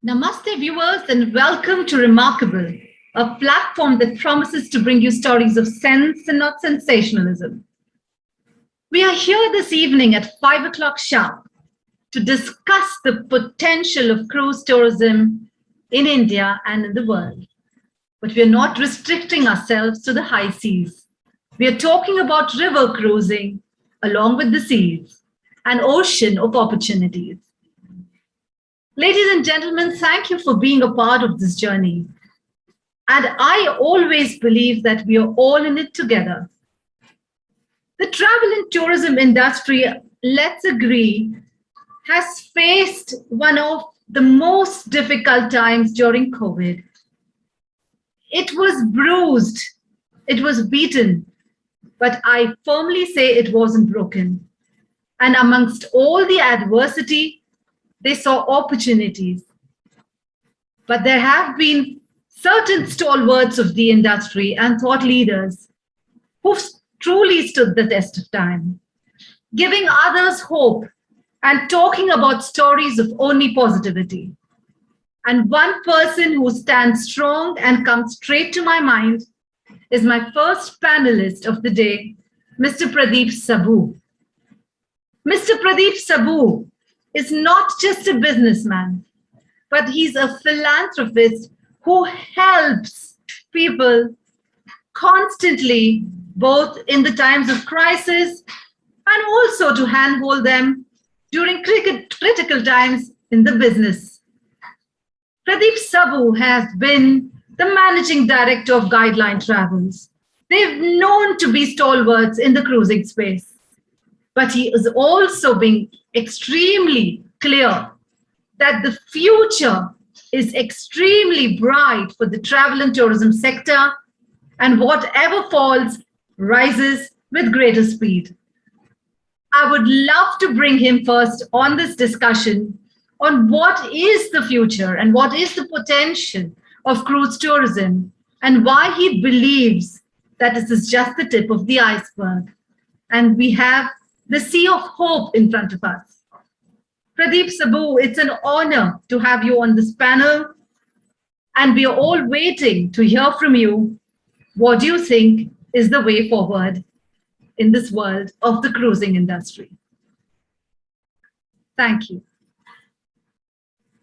Namaste, viewers, and welcome to Remarkable, a platform that promises to bring you stories of sense and not sensationalism. We are here this evening at 5 o'clock sharp to discuss the potential of cruise tourism in India and in the world. But we are not restricting ourselves to the high seas. We are talking about river cruising along with the seas, an ocean of opportunities. Ladies and gentlemen, thank you for being a part of this journey. And I always believe that we are all in it together. The travel and tourism industry, let's agree, has faced one of the most difficult times during COVID. It was bruised, it was beaten, but I firmly say it wasn't broken. And amongst all the adversity, they saw opportunities. But there have been certain stalwarts of the industry and thought leaders who've truly stood the test of time, giving others hope and talking about stories of only positivity. And one person who stands strong and comes straight to my mind is my first panelist of the day, Mr. Pradeep Saboo. Mr. Pradeep Saboo is not just a businessman, but he's a philanthropist who helps people constantly, both in the times of crisis and also to handhold them during critical times in the business. Pradeep Saboo has been the managing director of Guideline Travels. They've known to be stalwarts in the cruising space, but he is also being extremely clear that the future is extremely bright for the travel and tourism sector, and whatever falls rises with greater speed. I would love to bring him first on this discussion on what is the future and what is the potential of cruise tourism and why he believes that this is just the tip of the iceberg. And we have the sea of hope in front of us. Pradeep Saboo, it's an honor to have you on this panel, and we are all waiting to hear from you. What do you think is the way forward in this world of the cruising industry? Thank you.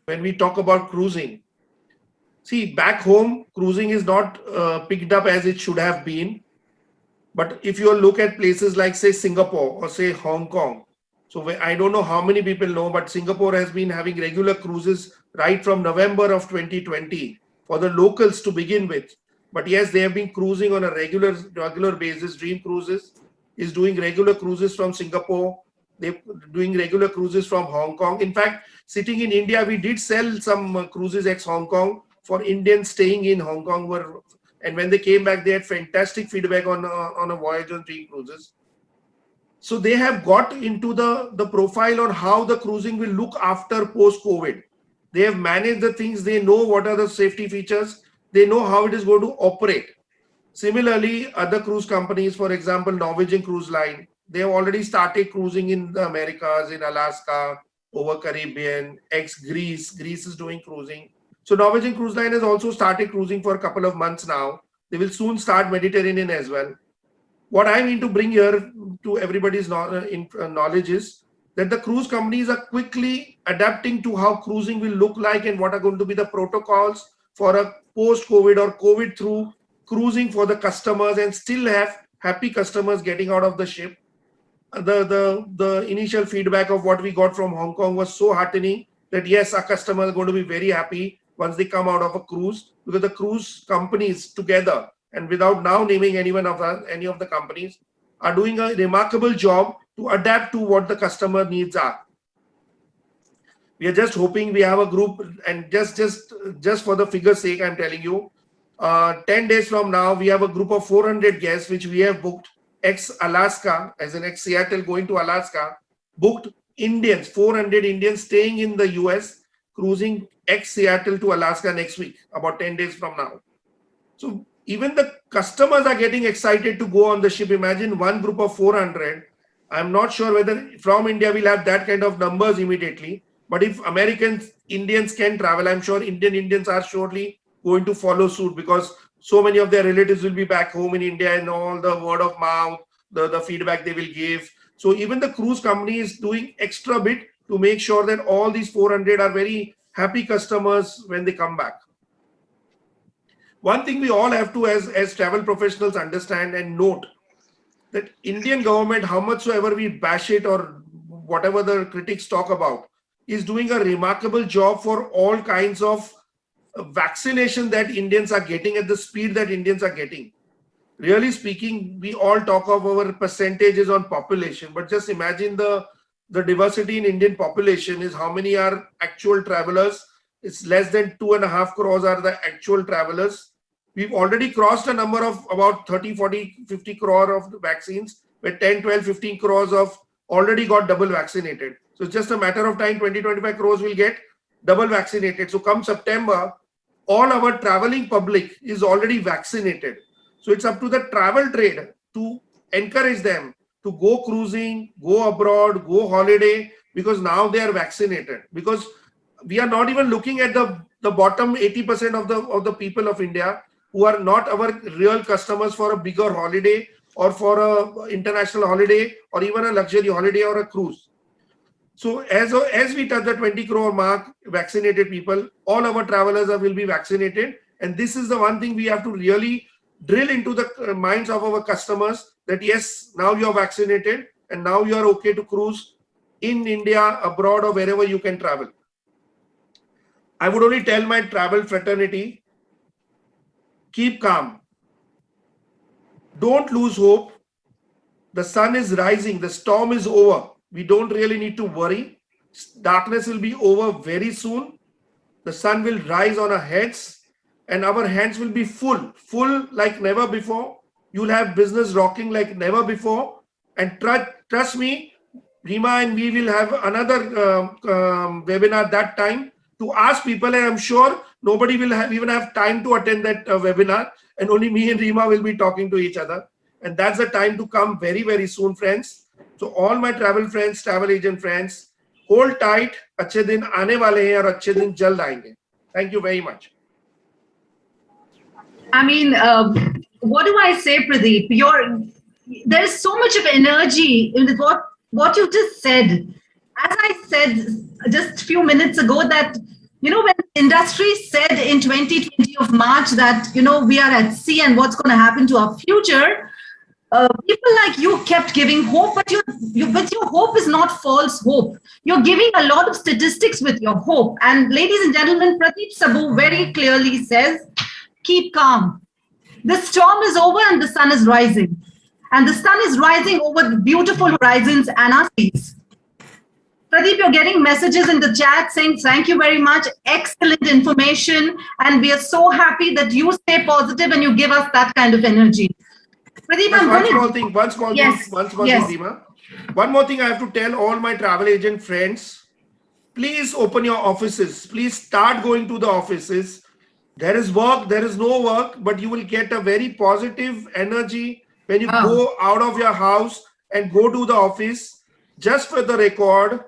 When we talk about cruising, see, back home, cruising is not picked up as it should have been. But if you look at places like, say, Singapore or say Hong Kong, so I don't know how many people know, but Singapore has been having regular cruises right from November of 2020 for the locals to begin with. But yes, they have been cruising on a regular basis. Dream Cruises is doing regular cruises from Singapore. They're doing regular cruises from Hong Kong. In fact, sitting in India, we did sell some cruises ex-Hong Kong for Indians staying in Hong Kong. And when they came back, they had fantastic feedback on a voyage on Dream Cruises. So they have got into the profile on how the cruising will look after post-COVID. They have managed the things. They know what are the safety features. They know how it is going to operate. Similarly, other cruise companies, for example, Norwegian Cruise Line, they have already started cruising in the Americas, in Alaska, over Caribbean, ex-Greece. Greece is doing cruising. So Norwegian Cruise Line has also started cruising for a couple of months now. They will soon start Mediterranean as well. What I mean to bring here to everybody's knowledge is that the cruise companies are quickly adapting to how cruising will look like and what are going to be the protocols for a post-COVID or COVID through cruising for the customers and still have happy customers getting out of the ship. The initial feedback of what we got from Hong Kong was so heartening that yes, our customers are going to be very happy once they come out of a cruise, because the cruise companies together, and without now naming any of the companies, are doing a remarkable job to adapt to what the customer needs are. We are just hoping we have a group, and just for the figure's sake, I'm telling you, 10 days from now, we have a group of 400 guests, which we have booked ex-Alaska, as in ex-Seattle going to Alaska, booked Indians, 400 Indians staying in the US, cruising ex-Seattle to Alaska next week, about 10 days from now. So even the customers are getting excited to go on the ship. Imagine one group of 400. I'm not sure whether from India we'll have that kind of numbers immediately, But if Americans, Indians can travel, I'm sure Indians are surely going to follow suit, because so many of their relatives will be back home in India, and all the word of mouth, the feedback they will give. So even the cruise company is doing extra bit to make sure that all these 400 are very happy customers when they come back. One thing we all have to, as travel professionals, understand and note, that Indian government, how much soever we bash it or whatever the critics talk about, is doing a remarkable job for all kinds of vaccination that Indians are getting at the speed that Indians are getting. Really speaking, we all talk of our percentages on population, but just imagine the diversity in Indian population is how many are actual travelers. It's less than 2.5 crores are the actual travelers. We've already crossed a number of about 30, 40, 50 crore of the vaccines, where 10, 12, 15 crores of already got double vaccinated. So it's just a matter of time, 20, 25 crores will get double vaccinated. So come September, all our traveling public is already vaccinated. So it's up to the travel trade to encourage them to go cruising, go abroad, go holiday, because now they are vaccinated. Because we are not even looking at the bottom 80% of the people of India who are not our real customers for a bigger holiday or for a international holiday or even a luxury holiday or a cruise. So as we touch the 20 crore mark vaccinated people, all our travelers will be vaccinated. And this is the one thing we have to really drill into the minds of our customers, that yes, now you are vaccinated and now you are okay to cruise in India, abroad, or wherever you can travel. I would only tell my travel fraternity, keep calm. Don't lose hope. The sun is rising. The storm is over. We don't really need to worry. Darkness will be over very soon. The sun will rise on our heads and our hands will be full like never before. You'll have business rocking like never before. And trust me, Rima and we will have another webinar that time to ask people, and I'm sure nobody will even have time to attend that webinar, and only me and Rima will be talking to each other. And that's the time to come very, very soon, friends. So all my travel friends, travel agent friends, hold tight. अच्छे दिन आने वाले हैं और अच्छे दिन जल्द आएंगे. Thank you very much. I mean, what do I say, Pradeep? There's so much of energy in what you just said. As I said just a few minutes ago, that when the industry said in 2020 of March that we are at sea and what's going to happen to our future, people like you kept giving hope, but your hope is not false hope. You're giving a lot of statistics with your hope. And ladies and gentlemen, Pradeep Saboo very clearly says, keep calm. The storm is over and the sun is rising. And the sun is rising over the beautiful horizons and our seas. Pradeep, you're getting messages in the chat saying thank you very much. Excellent information. And we are so happy that you stay positive and you give us that kind of energy. Pradeep, one small thing, Rima. One more thing I have to tell all my travel agent friends. Please open your offices. Please start going to the offices. There is work, there is no work, but you will get a very positive energy when you go out of your house and go to the office. Just for the record,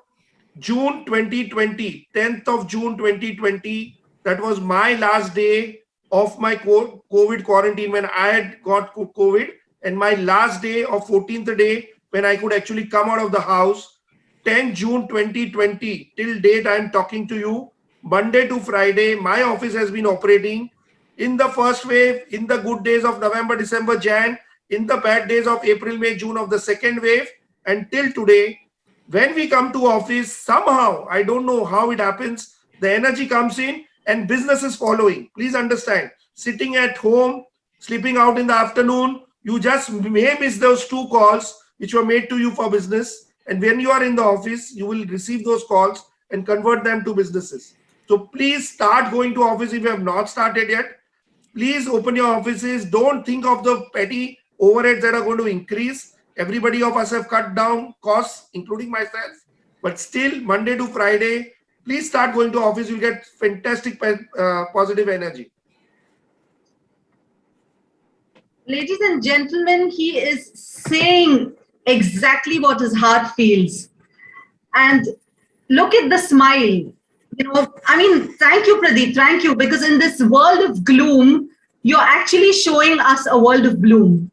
June 2020, 10th of June 2020, that was my last day of my COVID quarantine when I had got COVID, and my last day of 14th day when I could actually come out of the house. 10 June 2020, till date I am talking to you, Monday to Friday, my office has been operating in the first wave, in the good days of November, December, Jan, in the bad days of April, May, June of the second wave, and till today. When we come to office, somehow, I don't know how it happens, the energy comes in and business is following. Please understand, sitting at home, sleeping out in the afternoon, you just may miss those 2 calls which were made to you for business. And when you are in the office, you will receive those calls and convert them to businesses. So please start going to office if you have not started yet. Please open your offices. Don't think of the petty overheads that are going to increase. Everybody of us have cut down costs, including myself. But still, Monday to Friday, please start going to office. You'll get fantastic positive energy. Ladies and gentlemen, he is saying exactly what his heart feels. And Look at the smile. I mean, thank you, Pradeep. Thank you. Because in this world of gloom, you're actually showing us a world of bloom.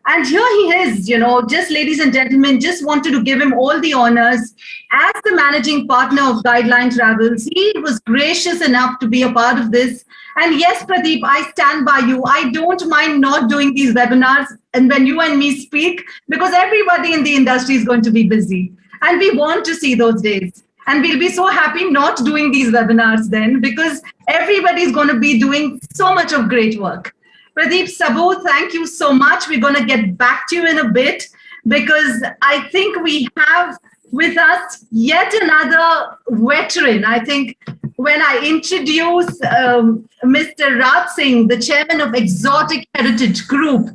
And here he is, just ladies and gentlemen, just wanted to give him all the honors. As the managing partner of Guideline Travels, he was gracious enough to be a part of this. And yes, Pradeep, I stand by you. I don't mind not doing these webinars and when you and me speak, because everybody in the industry is going to be busy. And we want to see those days. And we'll be so happy not doing these webinars then, because everybody's going to be doing so much of great work. Pradeep Saboo, thank you so much. We're going to get back to you in a bit because I think we have with us yet another veteran. I think when I introduce Mr. Raj Singh, the chairman of Exotic Heritage Group,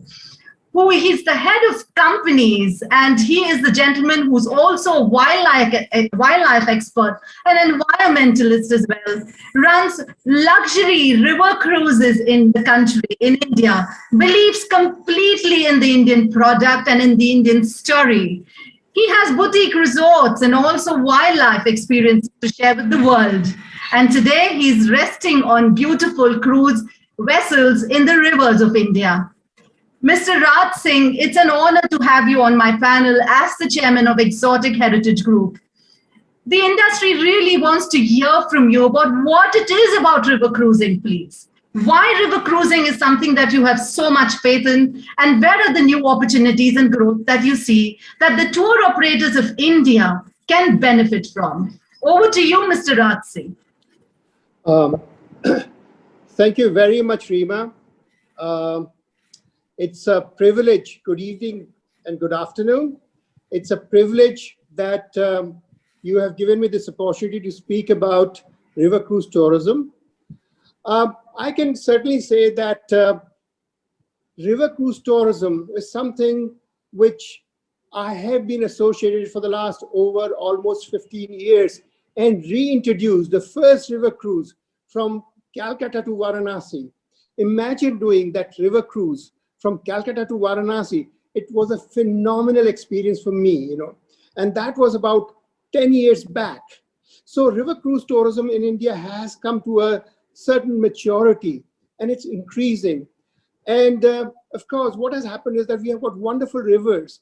he's the head of companies, and he is the gentleman who's also a wildlife expert, an environmentalist as well, runs luxury river cruises in the country, in India, believes completely in the Indian product and in the Indian story. He has boutique resorts and also wildlife experience to share with the world. And today he's resting on beautiful cruise vessels in the rivers of India. Mr. Raj Singh, it's an honor to have you on my panel as the chairman of Exotic Heritage Group. The industry really wants to hear from you about what it is about river cruising, please. Why river cruising is something that you have so much faith in, and where are the new opportunities and growth that you see that the tour operators of India can benefit from? Over to you, Mr. Raj Singh. Thank you very much, Reema. It's a privilege. Good evening and good afternoon. It's a privilege that you have given me this opportunity to speak about river cruise tourism. I can certainly say that river cruise tourism is something which I have been associated for the last over almost 15 years and reintroduced the first river cruise from Calcutta to Varanasi. Imagine doing that river cruise from Calcutta to Varanasi. It was a phenomenal experience for me, and that was about 10 years back. So river cruise tourism in India has come to a certain maturity and it's increasing. And of course, what has happened is that we have got wonderful rivers.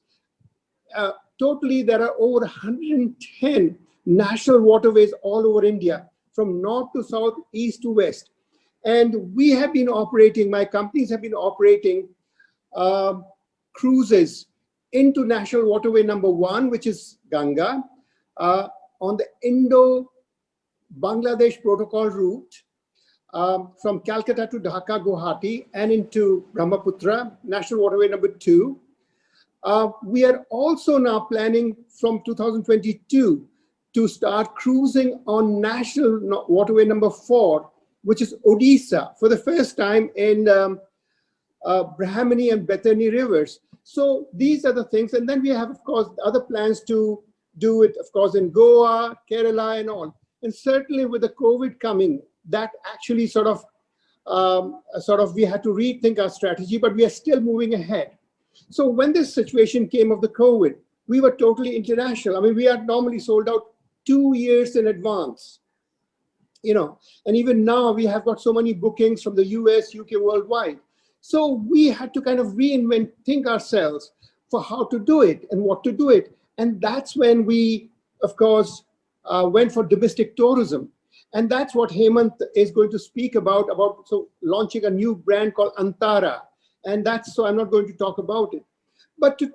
Totally, there are over 110 national waterways all over India, from north to south, east to west. And we have been operating, my companies have been operating cruises into national waterway number 1, which is Ganga, on the Indo-Bangladesh protocol route from Calcutta to Dhaka, Guwahati, and into Brahmaputra, national waterway number 2. We are also now planning from 2022 to start cruising on national waterway number 4, which is Odisha, for the first time in Brahmani and Bethany rivers. So these are the things. And then we have, of course, other plans to do it, of course, in Goa, Kerala, and all. And certainly with the COVID coming, that actually sort of we had to rethink our strategy, but we are still moving ahead. So when this situation came of the COVID, we were totally international. I mean, we are normally sold out 2 years in advance, and even now we have got so many bookings from the US, UK, worldwide. So we had to kind of think ourselves for how to do it and what to do it. And that's when we, of course, went for domestic tourism. And that's what Hemant is going to speak about launching a new brand called Antara. And so I'm not going to talk about it. But to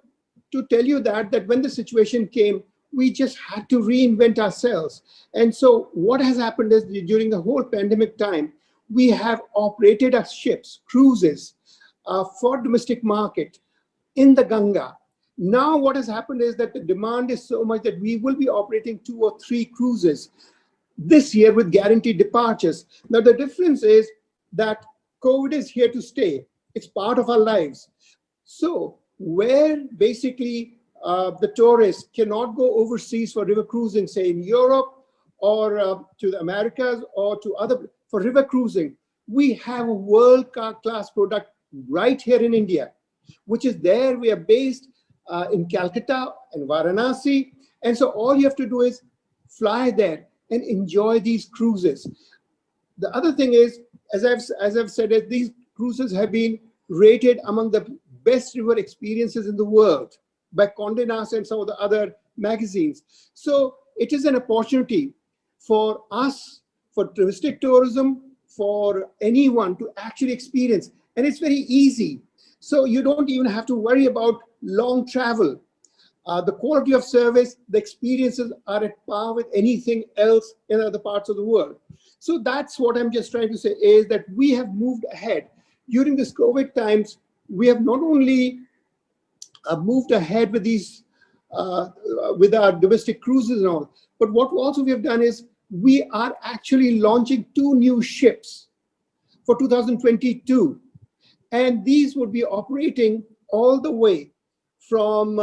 tell you that when the situation came, we just had to reinvent ourselves. And so what has happened is during the whole pandemic time, we have operated our ships, cruises for domestic market in the Ganga. Now what has happened is that the demand is so much that we will be operating 2 or 3 cruises this year with guaranteed departures. Now the difference is that COVID is here to stay. It's part of our lives. So where basically the tourists cannot go overseas for river cruising, say in Europe or to the Americas or to for river cruising, we have a world-class product right here in India, which is there. We are based in Calcutta and Varanasi. And so all you have to do is fly there and enjoy these cruises. The other thing is, as I've said, that these cruises have been rated among the best river experiences in the world by Condé Nast and some of the other magazines. So it is an opportunity for us, for touristic tourism, for anyone to actually experience. And it's very easy. So you don't even have to worry about long travel. The quality of service, the experiences are at par with anything else in other parts of the world. So that's what I'm just trying to say, is that we have moved ahead. During this COVID times, we have not only moved ahead with these, with our domestic cruises and all, but what also we have done is we are actually launching 2 new ships for 2022. And these would be operating all the way from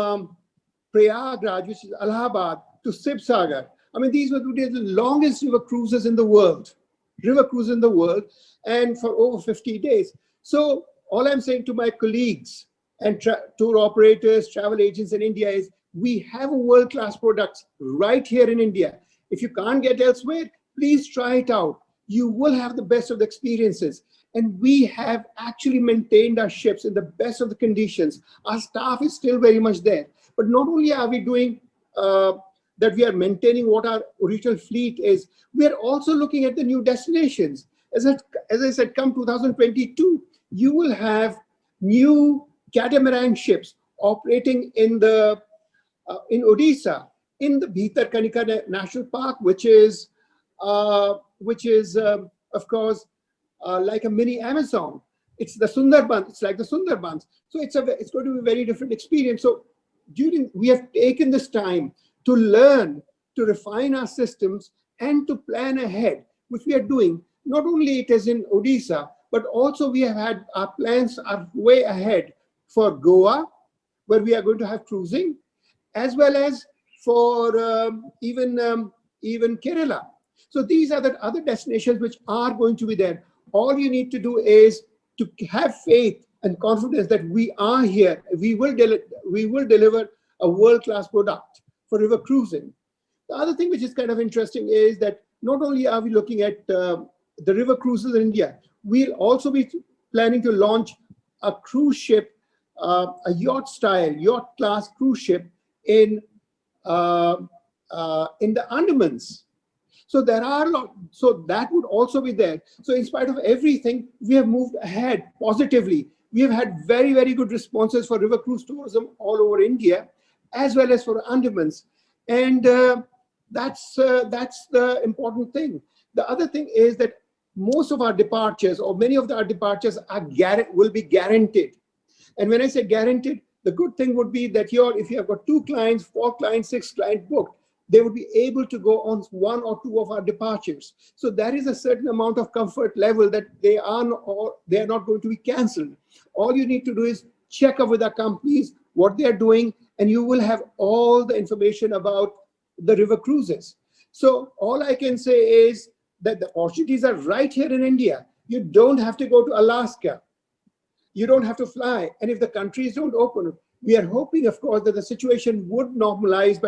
Prayagraj, which is Allahabad, to Sibsagar. I mean, these would be the longest river cruises in the world, and for over 50 days. So all I'm saying to my colleagues and tour operators, travel agents in India is, we have a world-class product right here in India. If you can't get elsewhere, please try it out. You will have the best of the experiences. And we have actually maintained our ships in the best of the conditions. Our staff is still very much there. But not only are we doing that, we are maintaining what our original fleet is, we are also looking at the new destinations. As I said, come 2022, you will have new catamaran ships operating in Odisha, in the Bhitarkanika National Park, which is of course, like a mini Amazon. It's the Sundarbans. It's like the Sundarbans. So it's going to be a very different experience. So we have taken this time to learn, to refine our systems, and to plan ahead, which we are doing. Not only it is in Odisha, but also we have had our plans are way ahead for Goa, where we are going to have cruising, as well as for even Kerala. So these are the other destinations which are going to be there. All you need to do is to have faith and confidence that we are here. We will deliver a world-class product for river cruising. The other thing which is kind of interesting is that not only are we looking at the river cruises in India, we'll also be planning to launch a cruise ship, a yacht class cruise ship in the Andamans. So so that would also be there. So in spite of everything, we have moved ahead positively. We have had very, very good responses for river cruise tourism all over India, as well as for Andamans. And that's the important thing. The other thing is that most of our departures, or many of our departures, will be guaranteed. And when I say guaranteed, the good thing would be that if you have got 2 clients, 4 clients, 6 clients booked, they would be able to go on 1 or 2 of our departures. So there is a certain amount of comfort level that they are not going to be cancelled. All you need to do is check up with our companies, what they are doing, and you will have all the information about the river cruises. So all I can say is that the opportunities are right here in India. You don't have to go to Alaska. You don't have to fly. And if the countries don't open, we are hoping, of course, that the situation would normalize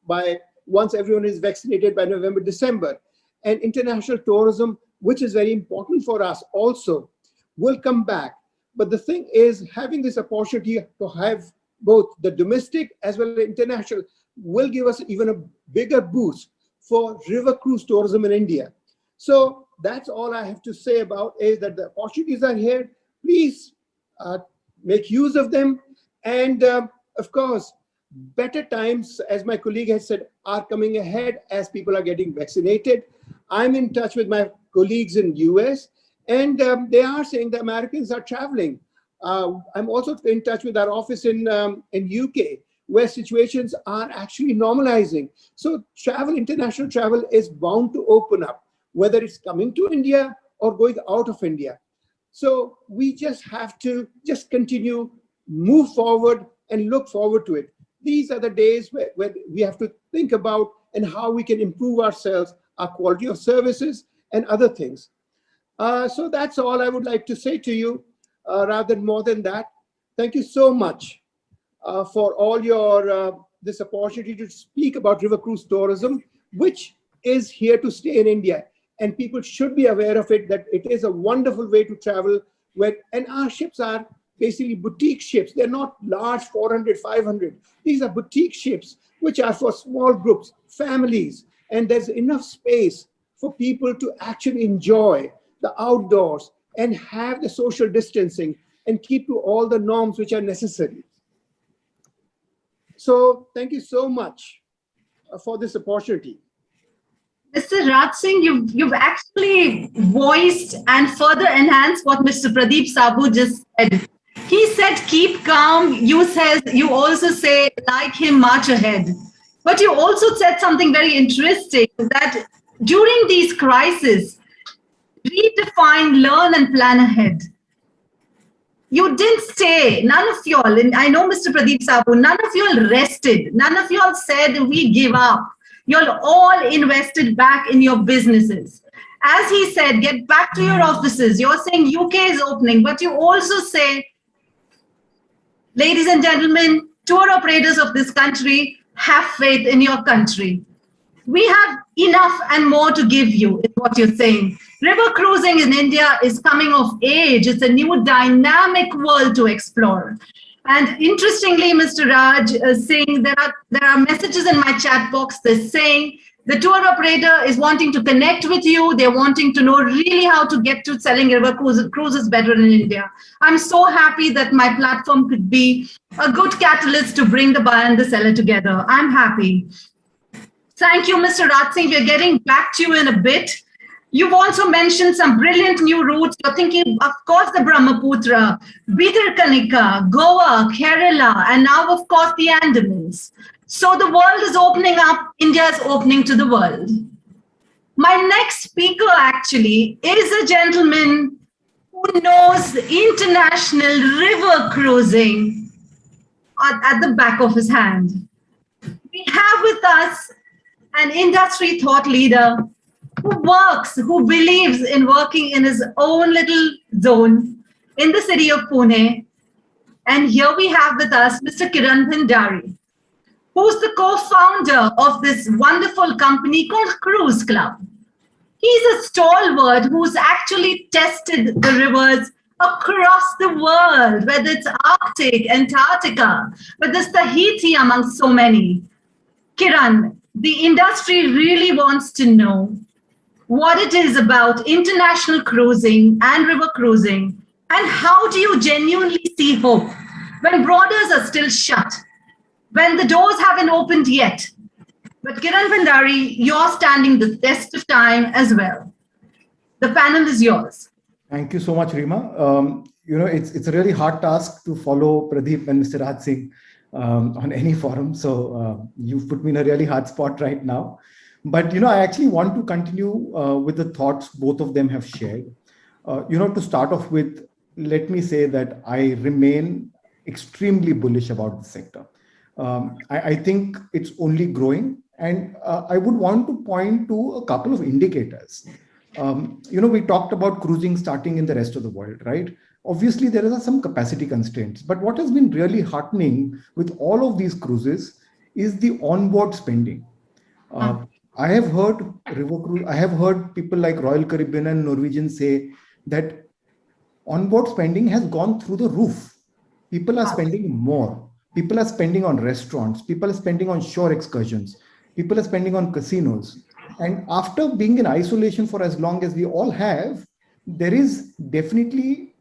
by once everyone is vaccinated by November, December. And international tourism, which is very important for us also, will come back. But the thing is, having this opportunity to have both the domestic as well as international will give us even a bigger boost for river cruise tourism in India. So that's all I have to say about is that the opportunities are here. Please make use of them. And of course, better times, as my colleague has said, are coming ahead as people are getting vaccinated. I'm in touch with my colleagues in US, and they are saying the Americans are traveling. I'm also in touch with our office in UK, where situations are actually normalizing. So international travel is bound to open up, whether it's coming to India or going out of India. So we just have to continue, move forward, and look forward to it. These are the days where we have to think about and how we can improve ourselves, our quality of services, and other things. So that's all I would like to say to you, rather than more than that. Thank you so much for all your this opportunity to speak about river cruise tourism. which is here to stay in India. And people should be aware of it, that it is a wonderful way to travel. And our ships are basically boutique ships. They're not large 400, 500. These are boutique ships, which are for small groups, families. And there's enough space for people to actually enjoy the outdoors and have the social distancing and keep to all the norms which are necessary. So thank you so much for this opportunity. Mr. Raj Singh, you've actually voiced and further enhanced what Mr. Pradeep Saboo just said. He said, keep calm. You also say, like him, march ahead. But you also said something very interesting, that during these crises, redefine, learn, and plan ahead. You didn't stay, none of y'all, and I know Mr. Pradeep Saboo, none of y'all rested. None of y'all said, we give up. You're all invested back in your businesses. As he said, get back to your offices. You're saying UK is opening, but you also say, ladies and gentlemen, tour operators of this country, have faith in your country. We have enough and more to give you, is what you're saying. River cruising in India is coming of age. It's a new dynamic world to explore. And interestingly, Mr. Raj is saying there are messages in my chat box. They're saying the tour operator is wanting to connect with you. They're wanting to know really how to get to selling river cruises better in India. I'm so happy that my platform could be a good catalyst to bring the buyer and the seller together. I'm happy. Thank you, Mr. Raj Singh. We're getting back to you in a bit. You've also mentioned some brilliant new routes. You're thinking, of course, the Brahmaputra, Bhitarkanika, Goa, Kerala, and now, of course, the Andamans. So the world is opening up. India is opening to the world. My next speaker, actually, is a gentleman who knows international river cruising at the back of his hand. We have with us an industry thought leader who believes in working in his own little zone in the city of Pune. And here we have with us Mr. Kiran Bhandari, who's the co-founder of this wonderful company called Cruise Club. He's a stalwart who's actually tested the rivers across the world, whether it's Arctic, Antarctica, whether it's Tahiti, among so many. Kiran, the industry really wants to know what it is about international cruising and river cruising, and how do you genuinely see hope when borders are still shut, when the doors haven't opened yet. But Kiran Bhandari, you're standing the test of time as well. The panel is yours. Thank you so much, Rima. It's a really hard task to follow Pradeep and Mr. Raj Singh on any forum. So you've put me in a really hard spot right now. But, I actually want to continue with the thoughts both of them have shared. To start off with, let me say that I remain extremely bullish about the sector. I think it's only growing. And I would want to point to a couple of indicators. We talked about cruising starting in the rest of the world, right? Obviously, there are some capacity constraints. But what has been really heartening with all of these cruises is the onboard spending. I have heard people like Royal Caribbean and Norwegian say that onboard spending has gone through the roof. People are spending more. People are spending on restaurants. People are spending on shore excursions. People are spending on casinos. And after being in isolation for as long as we all have, there is definitely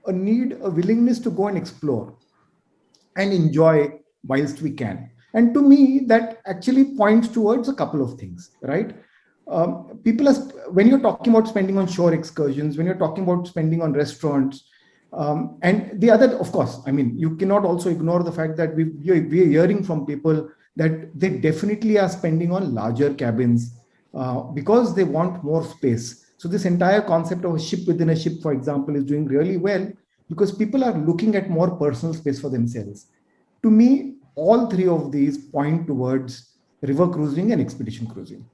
a willingness to go and explore and enjoy whilst we can. And to me, that actually points towards a couple of things, right? When you're talking about spending on shore excursions, when you're talking about spending on restaurants, and the other, of course, you cannot also ignore the fact that we're hearing from people that they definitely are spending on larger cabins because they want more space. So this entire concept of a ship within a ship, for example, is doing really well because people are looking at more personal space for themselves. To me, all three of these point towards river cruising and expedition cruising.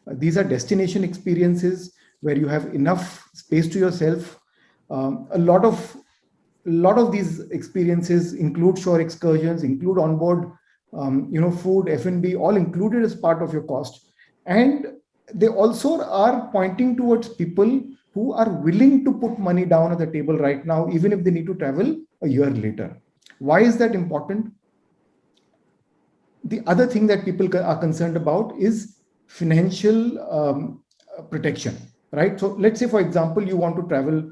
These are destination experiences where you have enough space to yourself. A lot of these experiences include shore excursions, include onboard food, F&B, all included as part of your cost. And they also are pointing towards people who are willing to put money down at the table right now, even if they need to travel a year later. Why is that important? The other thing that people are concerned about is financial protection, right? So let's say, for example, you want to travel,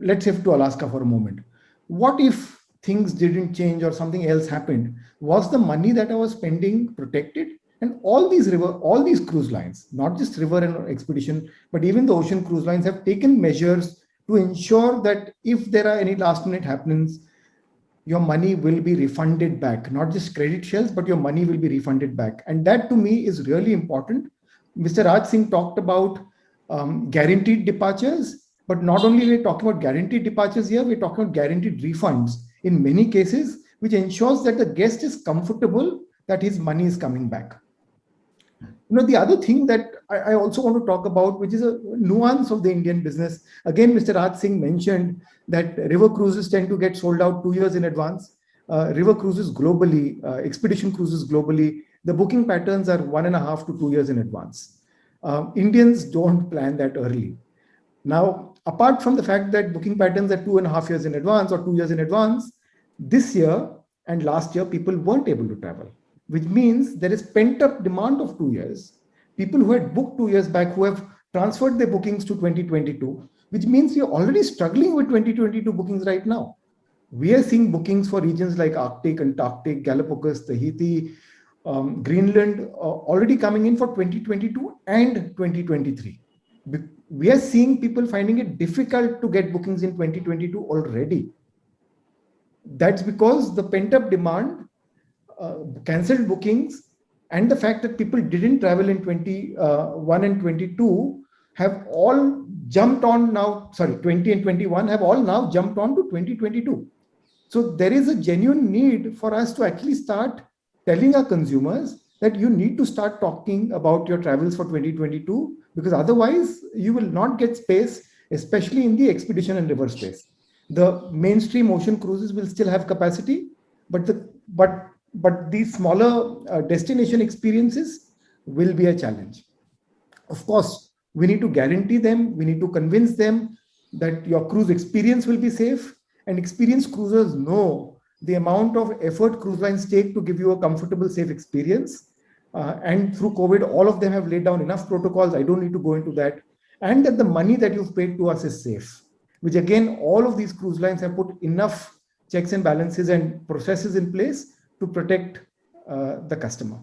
let's say to Alaska for a moment. What if things didn't change or something else happened? Was the money that I was spending protected? And all these cruise lines, not just river and expedition, but even the ocean cruise lines have taken measures to ensure that if there are any last minute happenings, your money will be refunded back, not just credit shells, but your money will be refunded back. And that to me is really important. Mr. Raj Singh talked about guaranteed departures, but not only we're talking about guaranteed departures here, we're talking about guaranteed refunds in many cases, which ensures that the guest is comfortable that his money is coming back. The other thing that I also want to talk about, which is a nuance of the Indian business. Again, Mr. Raj Singh mentioned that river cruises tend to get sold out 2 years in advance. River cruises globally, expedition cruises globally, the booking patterns are 1.5 to 2 years in advance. Indians don't plan that early. Now, apart from the fact that booking patterns are 2.5 years in advance or 2 years in advance, this year and last year, people weren't able to travel, which means there is pent-up demand of 2 years. People who had booked 2 years back who have transferred their bookings to 2022, which means you're already struggling with 2022 bookings right now. We are seeing bookings for regions like Arctic, Antarctic, Galapagos, Tahiti, Greenland already coming in for 2022 and 2023. We are seeing people finding it difficult to get bookings in 2022 already. That's because the pent-up demand, cancelled bookings, and the fact that people didn't travel in 21 and 22 have all jumped on now, 20 and 21 have all now jumped on to 2022. So there is a genuine need for us to actually start telling our consumers that you need to start talking about your travels for 2022, because otherwise you will not get space, especially in the expedition and river space. The mainstream ocean cruises will still have capacity, but these smaller destination experiences will be a challenge. Of course, we need to guarantee them, we need to convince them that your cruise experience will be safe, and experienced cruisers know the amount of effort cruise lines take to give you a comfortable, safe experience. And through COVID, all of them have laid down enough protocols. I don't need to go into that. And that the money that you've paid to us is safe, which again, all of these cruise lines have put enough checks and balances and processes in place to protect the customer.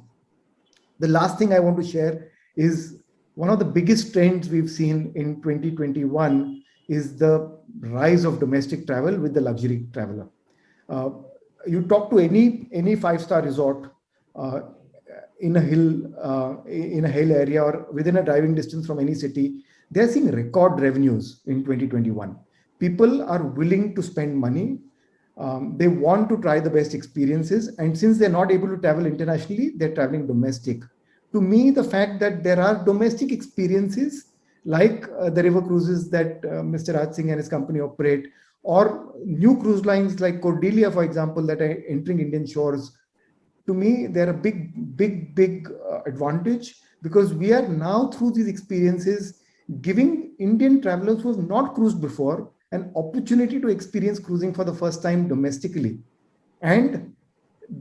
The last thing I want to share is one of the biggest trends we've seen in 2021 is the rise of domestic travel with the luxury traveler. You talk to any five-star resort in a hill area or within a driving distance from any city, they're seeing record revenues in 2021. People are willing to spend money. They want to try the best experiences. And since they're not able to travel internationally, they're traveling domestic. To me, the fact that there are domestic experiences like the river cruises that Mr. Raj Singh and his company operate, or new cruise lines like Cordelia, for example, that are entering Indian shores, to me, they're a big advantage, because we are now through these experiences giving Indian travelers who have not cruised before an opportunity to experience cruising for the first time domestically. And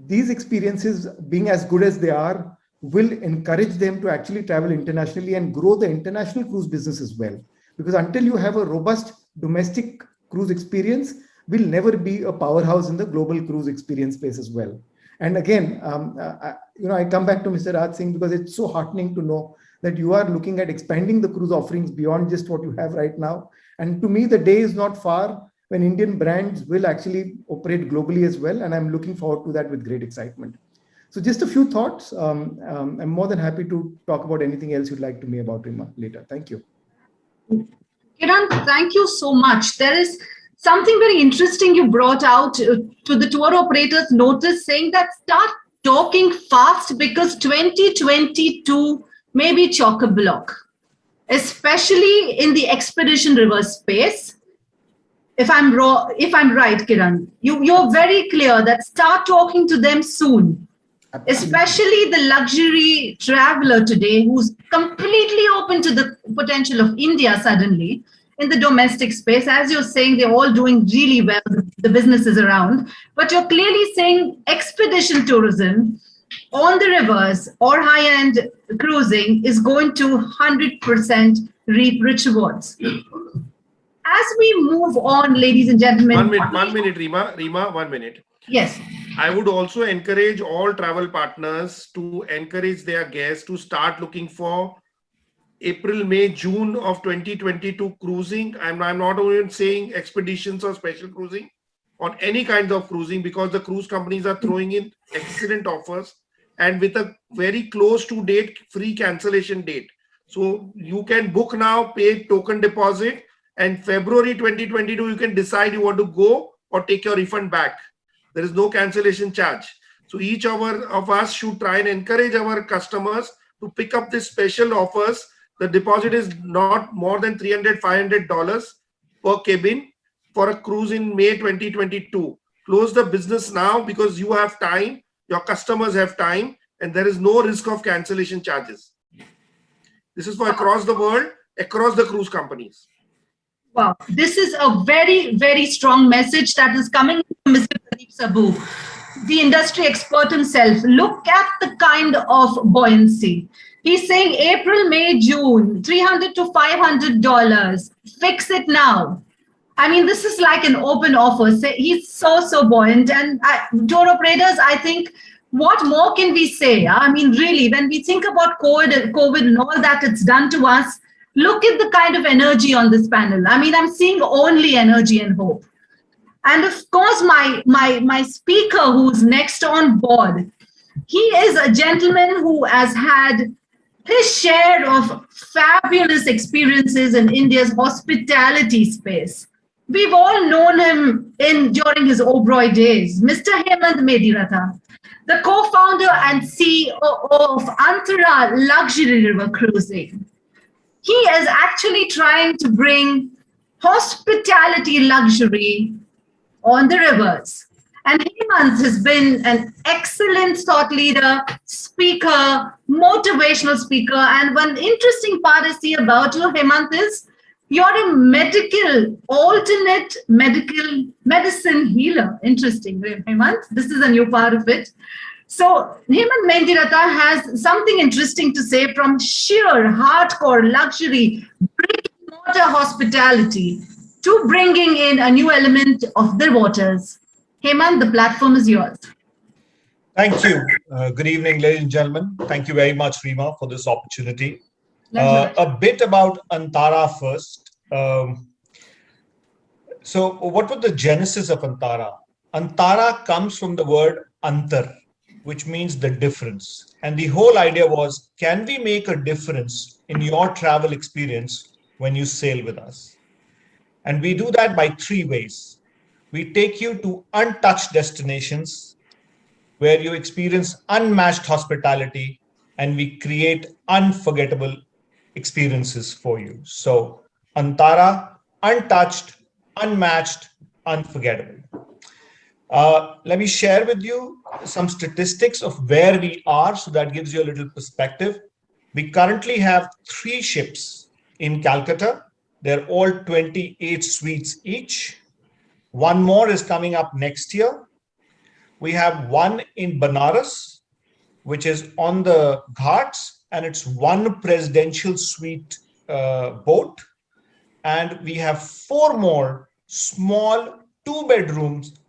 these experiences, being as good as they are, will encourage them to actually travel internationally and grow the international cruise business as well. Because until you have a robust domestic cruise experience, we'll never be a powerhouse in the global cruise experience space as well. And again, I come back to Mr. Raj Singh because it's so heartening to know that you are looking at expanding the cruise offerings beyond just what you have right now. And to me, the day is not far when Indian brands will actually operate globally as well. And I'm looking forward to that with great excitement. So just a few thoughts. I'm more than happy to talk about anything else you'd like to me about Rima later. Thank you. Kiran, thank you so much. There is something very interesting you brought out to the tour operators notice, saying that start talking fast because 2022 may be chock-a-block, especially in the expedition river space. If I'm right, Kiran, you're very clear that start talking to them soon. especially the luxury traveler today who's completely open to the potential of India suddenly in the domestic space. As you're saying, they're all doing really well, the businesses around, but you're clearly saying expedition tourism on the rivers or high-end cruising is going to 100% reap rich rewards. As we move on, ladies and gentlemen. 1 minute, Rima, 1 minute. Yes. I would also encourage all travel partners to encourage their guests to start looking for April, May, June of 2022 cruising. I'm not only saying expeditions or special cruising, on any kind of cruising, because the cruise companies are throwing in excellent offers and with a very close to date free cancellation date. So you can book now, pay token deposit, and February 2022 you can decide you want to go or take your refund back. There is no cancellation charge. So each of us should try and encourage our customers to pick up these special offers. The deposit is not more than $300, $500 per cabin for a cruise in May 2022. Close the business now because you have time, your customers have time, and there is no risk of cancellation charges. This is for across the world, across the cruise companies. Wow, this is a very, very strong message that is coming from Mr. Pradeep Saboo, the industry expert himself. Look at the kind of buoyancy. He's saying April, May, June, $300 to $500. Fix it now. I mean, this is like an open offer. He's so buoyant. And tour operators, I think, what more can we say? I mean, really, when we think about COVID and all that it's done to us, look at the kind of energy on this panel. I mean, I'm seeing only energy and hope. And of course, my speaker who's next on board, he is a gentleman who has had his share of fabulous experiences in India's hospitality space. We've all known him during his Oberoi days, Mr. Hemant Mediratha, the co-founder and CEO of Antara Luxury River Cruising. He is actually trying to bring hospitality luxury on the rivers. And Hemant has been an excellent thought leader, speaker, motivational speaker. And one interesting part I see about you, Hemant, is you're a alternate medical medicine healer. Interesting, Hemant. This is a new part of it. So Hemant Mendiratha has something interesting to say from sheer hardcore luxury, brick-and-mortar hospitality to bringing in a new element of the waters. Hemant, the platform is yours. Thank you. Good evening, ladies and gentlemen. Thank you very much, Rima, for this opportunity. A bit about Antara first. So what was the genesis of Antara? Antara comes from the word antar, which means the difference. And the whole idea was, can we make a difference in your travel experience when you sail with us? And we do that by three ways. We take you to untouched destinations where you experience unmatched hospitality, and we create unforgettable experiences for you. So Antara, untouched, unmatched, unforgettable. Let me share with you some statistics of where we are, so that gives you a little perspective. We currently have 3 ships in Calcutta. They're all 28 suites each. One more is coming up next year. We have one in Banaras, which is on the Ghats, and it's 1 presidential suite boat. And we have 4 more small 2-bedrooms,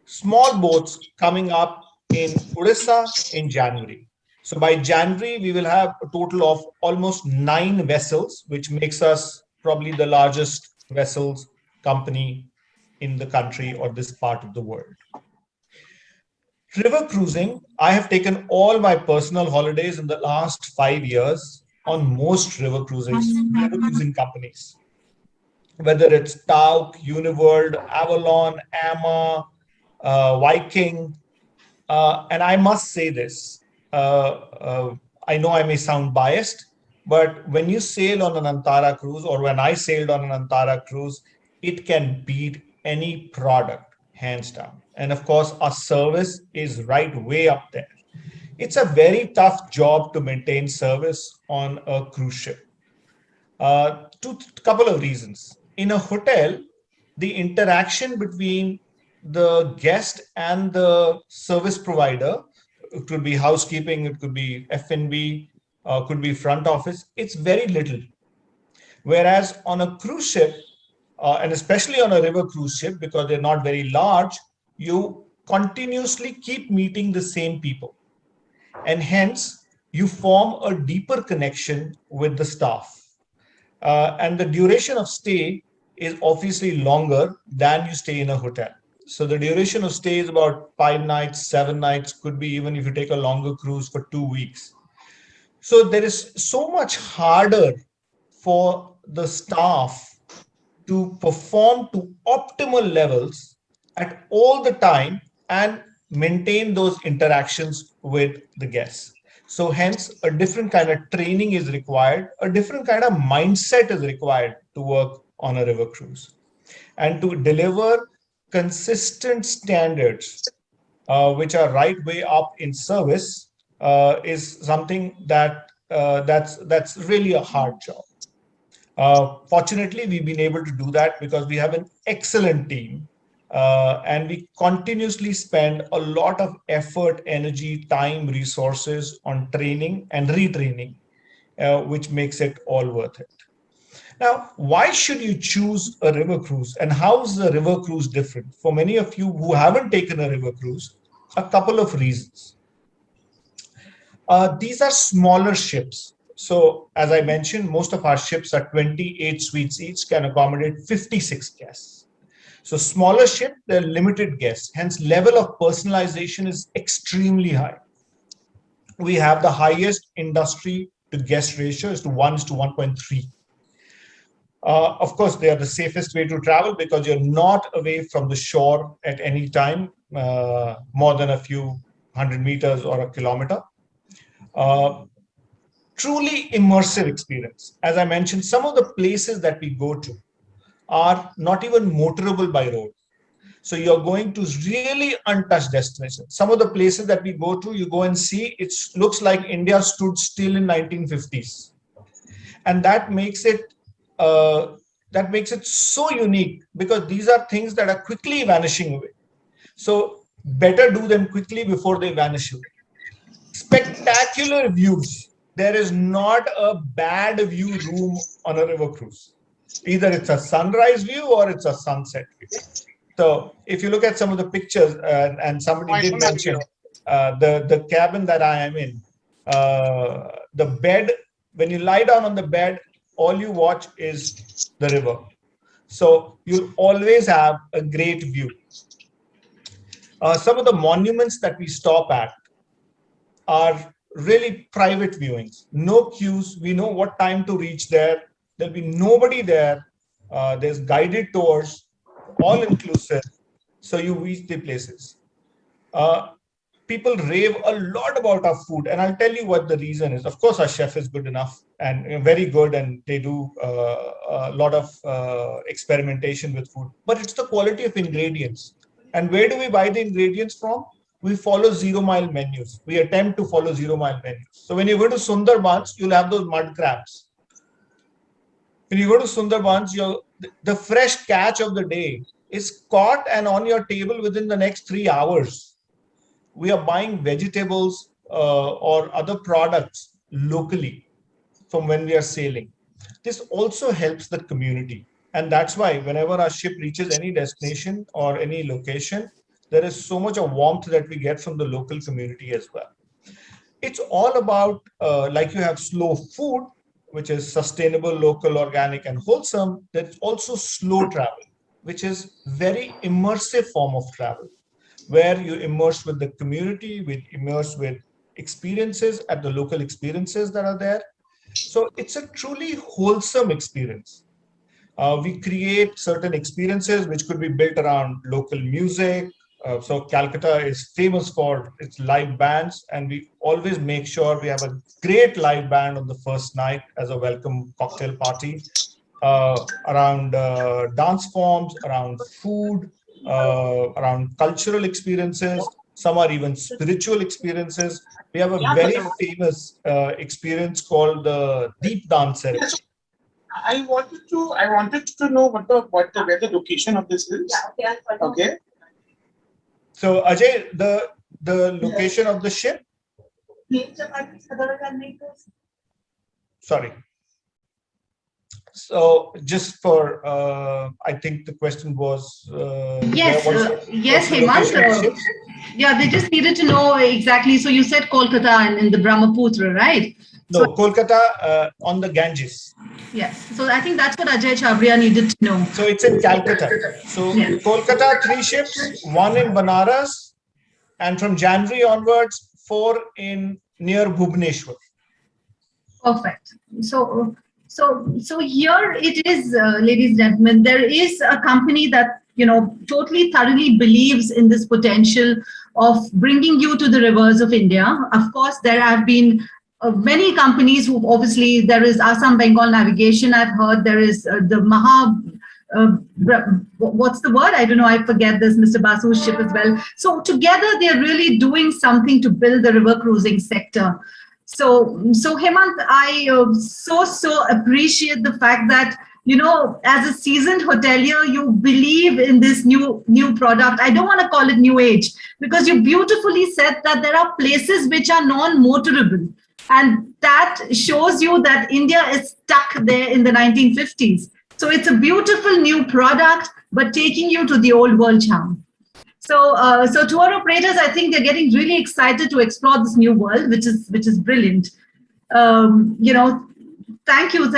small boats coming up in Odisha in January. So by January, we will have a total of almost 9 vessels, which makes us probably the largest vessels company in the country or this part of the world. River cruising, I have taken all my personal holidays in the last 5 years on most river cruising companies. Whether it's Tauk, Uniworld, Avalon, Amma, Viking. And I must say this, I know I may sound biased, but when you sail on an Antara cruise, or when I sailed on an Antara cruise, it can beat any product, hands down. And of course, our service is right way up there. It's a very tough job to maintain service on a cruise ship. Two couple of reasons. In a hotel, the interaction between the guest and the service provider, it could be housekeeping, it could be F&B, could be front office, it's very little. Whereas on a cruise ship, and especially on a river cruise ship, because they're not very large, you continuously keep meeting the same people. And hence, you form a deeper connection with the staff. And the duration of stay is obviously longer than you stay in a hotel. So the duration of stay is about 5 nights, 7 nights, could be even if you take a longer cruise for 2 weeks. So there is so much harder for the staff to perform to optimal levels at all the time and maintain those interactions with the guests. So hence a different kind of training is required, a different kind of mindset is required to work on a river cruise. And to deliver consistent standards, which are right way up in service, is something that's really a hard job. Fortunately, we've been able to do that because we have an excellent team, and we continuously spend a lot of effort, energy, time, resources on training and retraining, which makes it all worth it. Now, why should you choose a river cruise, and how is the river cruise different? For many of you who haven't taken a river cruise, a couple of reasons. These are smaller ships. So as I mentioned, most of our ships are 28 suites each, can accommodate 56 guests. So smaller ship, they're limited guests. Hence, level of personalization is extremely high. We have the highest industry to guest ratio is to 1:1.3. Of course, they are the safest way to travel because you're not away from the shore at any time, more than a few 100 meters or a kilometer. Truly immersive experience. As I mentioned, some of the places that we go to are not even motorable by road. So you're going to really untouched destinations. Some of the places that we go to, you go and see, it looks like India stood still in 1950s. And that makes it so unique because these are things that are quickly vanishing away. So better do them quickly before they vanish away. Spectacular views. There is not a bad view room on a river cruise. Either it's a sunrise view or it's a sunset view. So if you look at some of the pictures, and somebody did mention the cabin that I am in, the bed, when you lie down on the bed, all you watch is the river. So you'll always have a great view. Some of the monuments that we stop at are really private viewings, no queues. We know what time to reach there. There'll be nobody there. There's guided tours, all inclusive. So you reach the places. People rave a lot about our food, and I'll tell you what the reason is. Of course, our chef is good enough and very good, and they do a lot of experimentation with food. But it's the quality of ingredients. And where do we buy the ingredients from? We follow 0-mile menus. We attempt to follow 0-mile menus. So when you go to Sundarbans, you'll have those mud crabs. When you go to Sundarbans, the fresh catch of the day is caught and on your table within the next 3 hours. We are buying vegetables or other products locally from when we are sailing. This also helps the community. And that's why whenever our ship reaches any destination or any location, there is so much of warmth that we get from the local community as well. It's all about, like you have slow food, which is sustainable, local, organic, and wholesome. There's also slow travel, which is very immersive form of travel, where you immerse with the community, immerse with experiences at the local experiences that are there. So it's a truly wholesome experience. We create certain experiences which could be built around local music. So Calcutta is famous for its live bands, and we always make sure we have a great live band on the first night as a welcome cocktail party, around dance forms, around food, around cultural experiences. Some are even spiritual experiences. We have a very famous experience called the deep dance ceremony. Yes. I wanted to know where the location of this is. Okay. So Ajay, the location of the ship. Sorry. So just for, I think the question was. Yes, yes, what's the location of the Hemant. ship? Yeah, they just needed to know exactly. So you said Kolkata and in the Brahmaputra, right? No, Kolkata on the Ganges. Yes. So I think that's what Ajay Chabria needed to know. So it's in Calcutta. So Yes. Kolkata, 3 ships, 1 in Banaras, and from January onwards, 4 in near Bhubaneswar. Perfect. So here it is, ladies and gentlemen. There is a company that totally thoroughly believes in this potential of bringing you to the rivers of India. Of course, there have been many companies who obviously there is Assam Bengal Navigation. I've heard there is the what's the word? I don't know. I forget this. Mr. Basu's ship as well. So together they're really doing something to build the river cruising sector. So Hemant, I so appreciate the fact that as a seasoned hotelier, you believe in this new product. I don't want to call it new age because you beautifully said that there are places which are non-motorable, and that shows you that India is stuck there in the 1950s. So it's a beautiful new product, but taking you to the old world charm. So tour operators, I think they're getting really excited to explore this new world, which is brilliant. Thank you,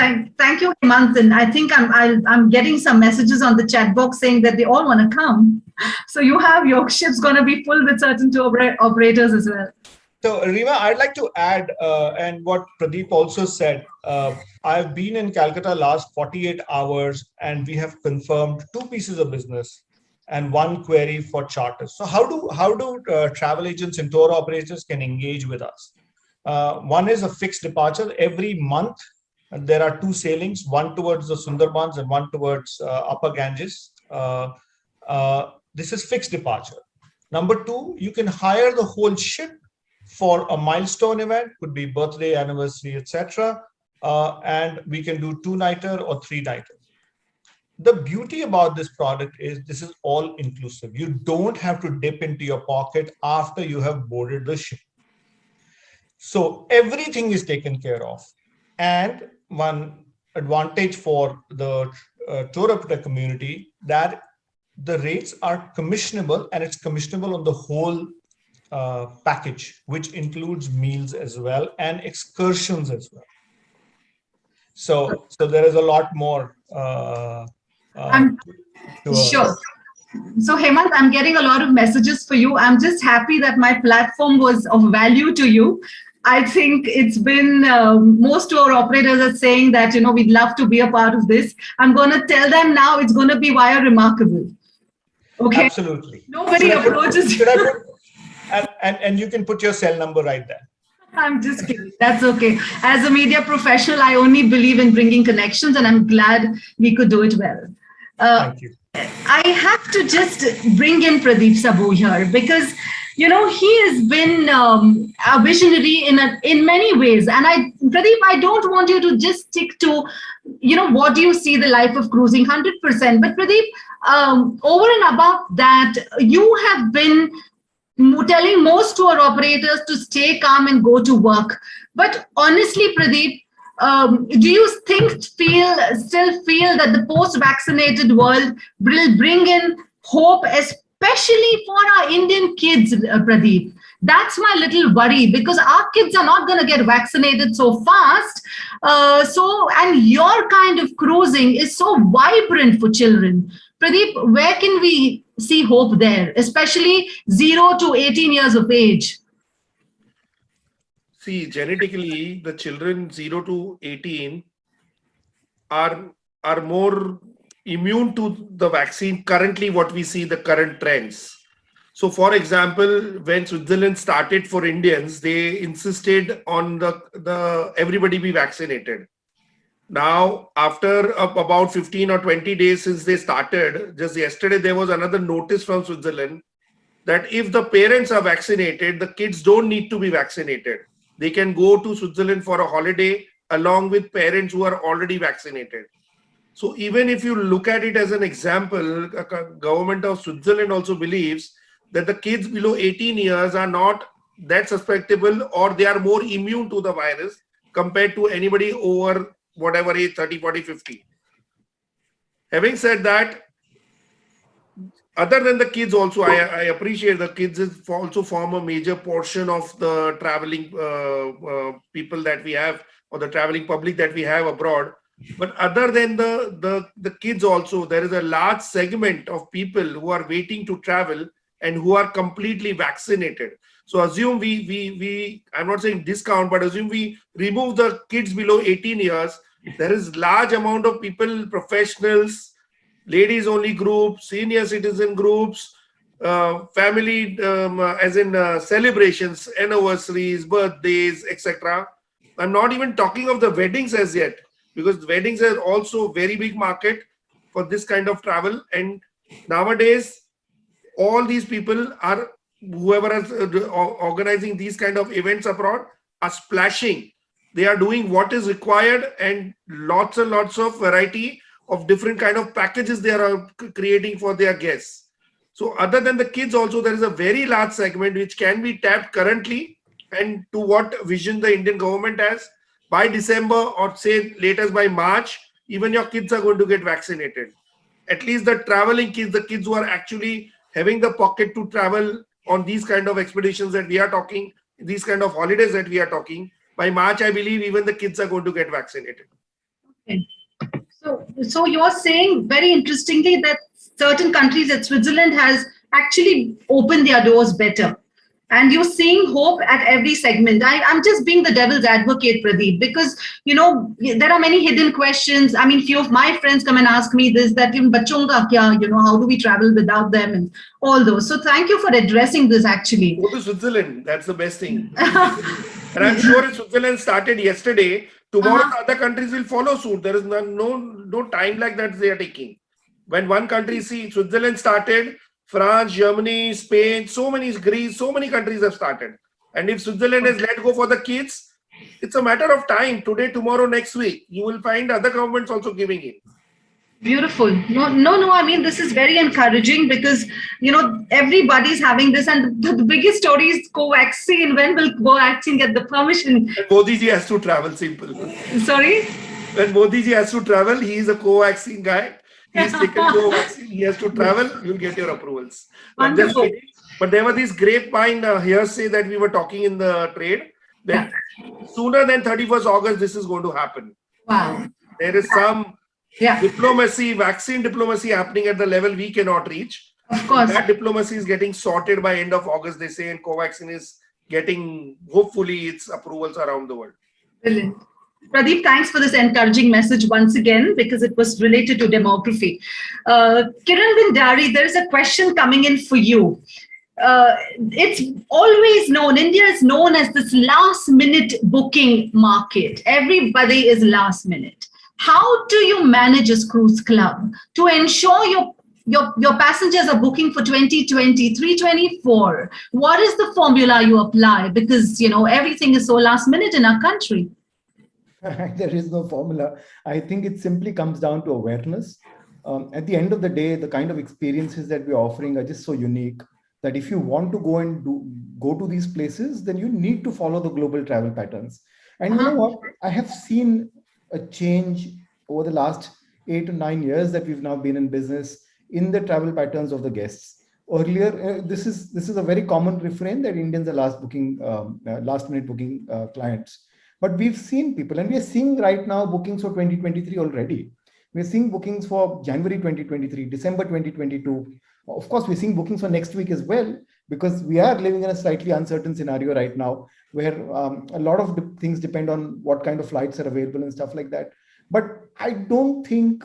Hemant. And I think I'm getting some messages on the chat box saying that they all want to come. So your ship's going to be full with certain tour operators as well. So Rima, I'd like to add, and what Pradeep also said. I've been in Calcutta last 48 hours, and we have confirmed 2 pieces of business and 1 query for charters. So how do travel agents and tour operators can engage with us? One is a fixed departure. Every month, there are 2 sailings, one towards the Sundarbans and one towards Upper Ganges. This is fixed departure. Number 2, you can hire the whole ship for a milestone event, could be birthday, anniversary, etc. And we can do 2-nighter or 3-nighter. The beauty about this product is this is all inclusive. You don't have to dip into your pocket after you have boarded the ship. So everything is taken care of. And one advantage for the tour operator community, that the rates are commissionable, and it's commissionable on the whole package, which includes meals as well and excursions as well. So there is a lot more. I'm sure. So Hemant, I'm getting a lot of messages for you. I'm just happy that my platform was of value to you. I think it's been most tour operators are saying that we'd love to be a part of this. I'm going to tell them now it's going to be via Remarkable. Okay. Absolutely. Nobody approaches you. And you can put your cell number right there. I'm just kidding. That's okay. As a media professional, I only believe in bringing connections, and I'm glad we could do it well. Thank you. I have to just bring in Pradeep Saboo here because, he has been a visionary in many ways. And Pradeep, I don't want you to just stick to, what do you see the life of cruising 100%. But Pradeep, over and above that, you have been telling most tour operators to stay calm and go to work. But honestly, Pradeep, do you still feel that the post-vaccinated world will bring in hope, especially for our Indian kids, Pradeep? That's my little worry, because our kids are not going to get vaccinated so fast. And your kind of cruising is so vibrant for children. Pradeep, where can we see hope there, especially 0 to 18 years of age? See, genetically, the children 0 to 18 are more immune to the vaccine. Currently, what we see, the current trends. So, for example, when Switzerland started for Indians, they insisted on the everybody be vaccinated. Now, after about 15 or 20 days since they started, just yesterday, there was another notice from Switzerland that if the parents are vaccinated, the kids don't need to be vaccinated. They can go to Switzerland for a holiday along with parents who are already vaccinated. So even if you look at it as an example, government of Switzerland also believes that the kids below 18 years are not that susceptible, or they are more immune to the virus compared to anybody over whatever age, 30, 40, 50. Having said that, other than the kids also, I appreciate the kids also form a major portion of the traveling people that we have, or the traveling public that we have abroad. But other than the kids also, there is a large segment of people who are waiting to travel and who are completely vaccinated. So assume we I'm not saying discount, but assume we remove the kids below 18 years. There is large amount of people, professionals, ladies only groups, senior citizen groups, family as in celebrations, anniversaries, birthdays, etc. I'm not even talking of the weddings as yet, because weddings are also very big market for this kind of travel. And nowadays, all these people are, whoever is organizing these kind of events abroad, are splashing. They are doing what is required, and lots of variety of different kind of packages they are creating for their guests. So other than the kids also, there is a very large segment which can be tapped currently, and to what vision the Indian government has, by December, or say latest by March, even your kids are going to get vaccinated. At least the traveling kids, the kids who are actually having the pocket to travel on these kind of expeditions that we are talking, these kind of holidays that we are talking, by March, I believe even the kids are going to get vaccinated. Okay. So you're saying very interestingly that certain countries, at Switzerland, has actually opened their doors better. And you're seeing hope at every segment. I'm just being the devil's advocate, Pradeep, because, there are many hidden questions. I mean, few of my friends come and ask me this, that even bachon ka kya, how do we travel without them, and all those. So thank you for addressing this, actually. Go to Switzerland. That's the best thing. And I'm sure if Switzerland started yesterday, tomorrow the other countries will follow suit. There is no time like that they are taking. When one country, see, Switzerland started, France, Germany, Spain, so many, Greece, so many countries have started. And if Switzerland has let go for the kids, it's a matter of time. Today, tomorrow, next week, you will find other governments also giving in. Beautiful. No. I mean, this is very encouraging because, everybody's having this. And the biggest story is co-vaccine. When will co-vaccine get the permission? And Modi ji has to travel, simple. Sorry? When Modi ji has to travel, he is a co-vaccine guy. He's taken co-vaccine. He has to travel. You'll get your approvals. I'm just kidding. But there was this grapevine hearsay that we were talking in the trade, that sooner than 31st August, this is going to happen. Wow. There is some diplomacy, vaccine diplomacy happening at the level we cannot reach. Of course. That diplomacy is getting sorted by end of August, they say, and Covaxin is getting, hopefully, its approvals around the world. Brilliant. Pradeep, thanks for this encouraging message once again, because it was related to demography. Kiran Bindari, there is a question coming in for you. It's always known, India is known as this last minute booking market. Everybody is last minute. How do you manage a cruise club to ensure your passengers are booking for 2023, 24? What is the formula you apply? Because, everything is so last minute in our country. There is no formula. I think it simply comes down to awareness. At the end of the day, the kind of experiences that we're offering are just so unique that if you want to go to these places, then you need to follow the global travel patterns. And you know what? I have seen a change over the last 8 to 9 years that we've now been in business in the travel patterns of the guests. Earlier, this is a very common refrain that Indians are last minute booking clients. But we've seen people, and we are seeing right now bookings for 2023 already. We're seeing bookings for January 2023, December 2022. Of course, we're seeing bookings for next week as well, because we are living in a slightly uncertain scenario right now, where a lot of things depend on what kind of flights are available and stuff like that. But I don't think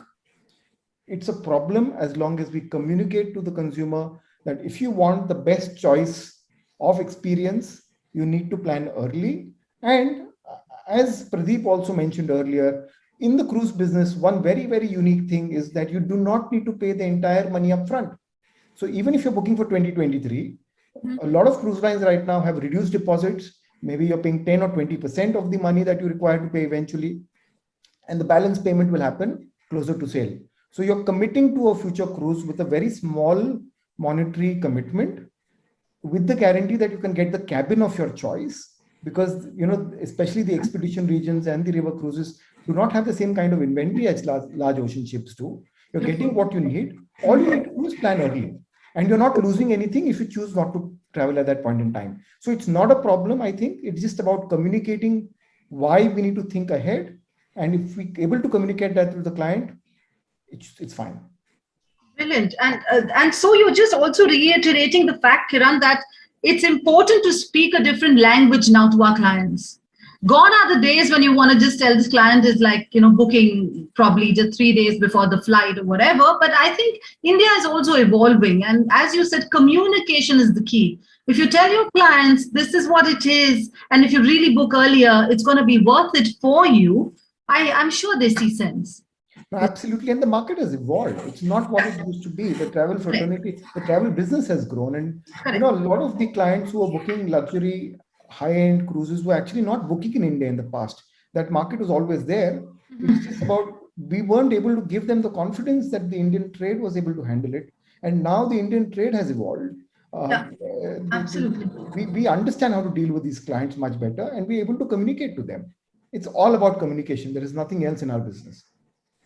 it's a problem as long as we communicate to the consumer that if you want the best choice of experience, you need to plan early. And as Pradeep also mentioned earlier, in the cruise business, one very, very unique thing is that you do not need to pay the entire money up front. So even if you're booking for 2023, A lot of cruise lines right now have reduced deposits. Maybe you're paying 10 or 20% of the money that you require to pay eventually, and the balance payment will happen closer to sail. So you're committing to a future cruise with a very small monetary commitment, with the guarantee that you can get the cabin of your choice, because especially the expedition regions and the river cruises do not have the same kind of inventory as large ocean ships do. You're getting what you need. All you need to do is plan early, and you're not losing anything if you choose not to travel at that point in time. So it's not a problem. I think it's just about communicating why we need to think ahead, and if we're able to communicate that with the client, it's fine. Brilliant. And so you're just also reiterating the fact, Kiran, that it's important to speak a different language now to our clients. Gone are the days when you want to just tell this client is like, booking probably just 3 days before the flight or whatever. But I think India is also evolving. And as you said, communication is the key. If you tell your clients, this is what it is, and if you really book earlier, it's going to be worth it for you, I'm sure they see sense. No, absolutely. And the market has evolved. It's not what it used to be. The travel fraternity, the travel business has grown. And, a lot of the clients who are booking luxury, high-end cruises were actually not booking in India in the past. That market was always there. It's just about, we weren't able to give them the confidence that the Indian trade was able to handle it. And now the Indian trade has evolved. Absolutely. We understand how to deal with these clients much better, and we're able to communicate to them. It's all about communication. There is nothing else in our business.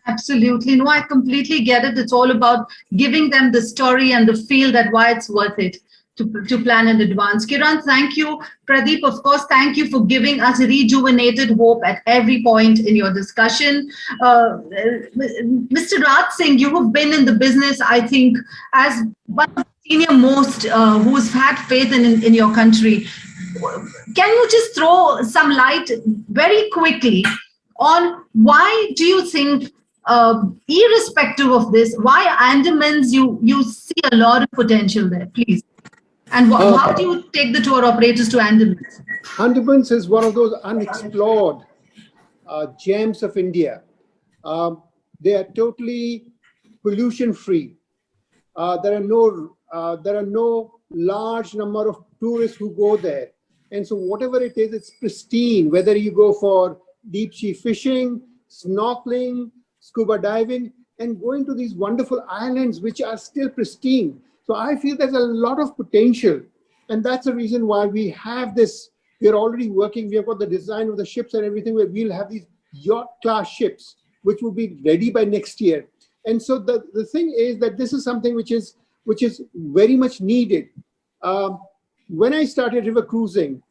Absolutely. No, I completely get it. It's all about giving them the story and the feel that why it's worth it to plan in advance. Kiran, thank you. Pradeep, of course, thank you for giving us rejuvenated hope at every point in your discussion. Mr. Raj Singh, you have been in the business, I think, as one of the senior most who's had faith in your country. Can you just throw some light very quickly on why do you think, irrespective of this, why Andamans you see a lot of potential there, please? And how do you take the tour operators to Andamans? Andamans is one of those unexplored gems of India. They are totally pollution-free. There are no large number of tourists who go there, and so whatever it is, it's pristine. Whether you go for deep sea fishing, snorkeling, scuba diving, and going to these wonderful islands which are still pristine. So I feel there's a lot of potential, and that's the reason why we have this. We're already working. We have got the design of the ships and everything, where we'll have these yacht class ships which will be ready by next year. And so the thing is that this is something which is very much needed. When I started river cruising